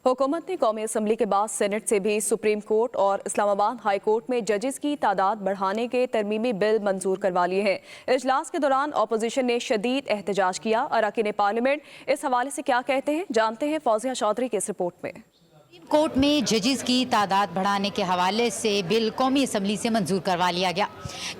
हुकूमत ने कौमी असम्बली के बाद सेनेट से भी सुप्रीम कोर्ट और इस्लामाबाद हाई कोर्ट में जजेस की तादाद बढ़ाने के तरमीमी बिल मंजूर करवा लिए हैं। इजलास के दौरान अपोजिशन ने शदीद एहतजाज किया। अरकान पार्लियामेंट इस हवाले से क्या कहते हैं, जानते हैं फौजिया चौधरी की इस रिपोर्ट में। कोर्ट में जजेस की तादाद बढ़ाने के हवाले से बिल कौमी असम्बली से मंजूर करवा लिया गया।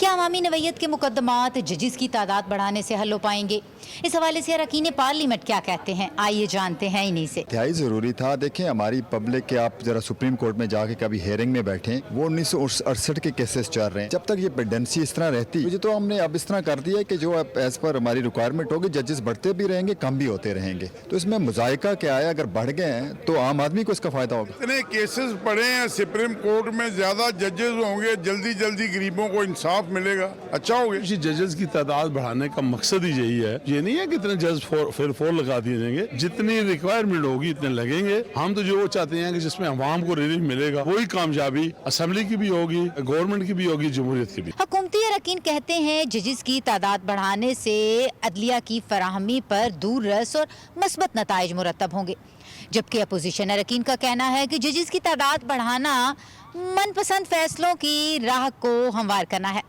क्या अवामी नवैयत के मुकदमात जजेस की तादाद बढ़ाने से हल हो पाएंगे? इस हवाले से अरकान पार्लियामेंट क्या कहते हैं, आइए जानते हैं इन्हीं से। इंतहाई ज़रूरी था। देखें, हमारी पब्लिक के आप जरा सुप्रीम कोर्ट में जाके कभी हेयरिंग में बैठे, वो 1968 के केसेस चल रहे हैं। जब तक ये पेंडेंसी इस तरह रहती तो हमने अब इस तरह कर दिया है कि जो एज पर हमारी रिक्वायरमेंट होगी, जजेस बढ़ते भी रहेंगे, कम भी होते रहेंगे। तो इसमें मुजायका क्या है, अगर बढ़ गए हैं तो आम आदमी को इसका फायदा होगा। इतने केसेस पड़े हैं सुप्रीम कोर्ट में, ज्यादा जजेस होंगे, जल्दी जल्दी गरीबों को इंसाफ मिलेगा, अच्छा होगा। जजेस की तादाद बढ़ाने का मकसद ही यही है। ये नहीं है कि इतने जज फिर फोर लगा दिए जाएंगे, जितनी रिक्वायरमेंट होगी इतने लगेंगे। हम तो जो चाहते हैं कि जिसमें अवाम को रिलीफ मिलेगा वही कामयाबी असेंबली की भी होगी, गवर्नमेंट की भी होगी, जमहूरियत की भी। हुकूमती अरकान कहते हैं जजेस की तादाद बढ़ाने से अदलिया की फराहमी पर दूर रस और मस्बत नताइज मुरतब होंगे, जबकि अपोजिशन अरकान का कहना है कि जजेस की तादाद बढ़ाना मनपसंद फैसलों की राह को हमवार करना है।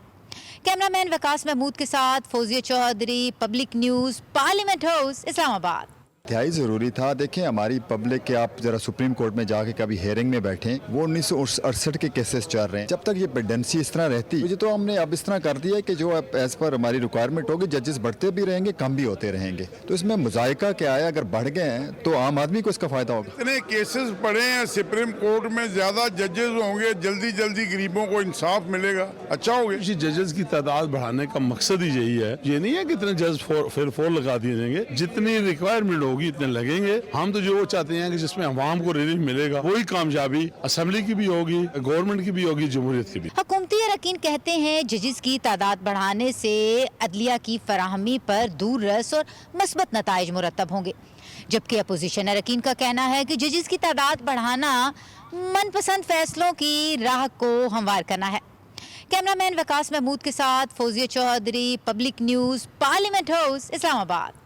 कैमरामैन वकास महमूद के साथ Fauzia Chaudhry, Public News, Parliament House, Islamabad. इंतहाई ज़रूरी था। देखें, हमारी पब्लिक के आप जरा सुप्रीम कोर्ट में जाके कभी हेयरिंग में बैठे, वो 1968 के केसेस चल रहे हैं। जब तक ये पेंडेंसी इस तरह रहती तो हमने अब इस तरह कर दिया है कि जो एज पर हमारी रिक्वायरमेंट होगी, जजेस बढ़ते भी रहेंगे, कम भी होते रहेंगे। तो इसमें मुजायका क्या है, अगर बढ़ गए हैं तो आम आदमी को इसका फायदा होगा। इतने केसेस पड़े हैं सुप्रीम कोर्ट में, ज्यादा जजेस होंगे, जल्दी जल्दी गरीबों को इंसाफ मिलेगा, अच्छा होगा। जजेस की तादाद बढ़ाने का मकसद ही यही है। ये नहीं है कि इतने जज फिर फोर लगा दिए जाएंगे, जितनी रिक्वायरमेंट होगी इतने लगेंगे। हम तो जो चाहते हैं कि जिसमें अवाम को रिलीफ मिलेगा वही कामयाबी असेंबली की भी होगी, गवर्नमेंट की भी होगी, जमहूरियत की भी। हुकूमती अरकान कहते हैं जजेस की तादाद बढ़ाने से अदलिया की फराहमी पर दूर रस और मस्बत नताइज मुरतब होंगे, जबकि अपोजिशन अरकान का कहना है कि जजेस की तादाद बढ़ाना मनपसंद फैसलों की राह को हमवार करना है। कैमरामैन वकास महमूद के साथ Fauzia Chaudhry, Public News, Parliament House, Islamabad.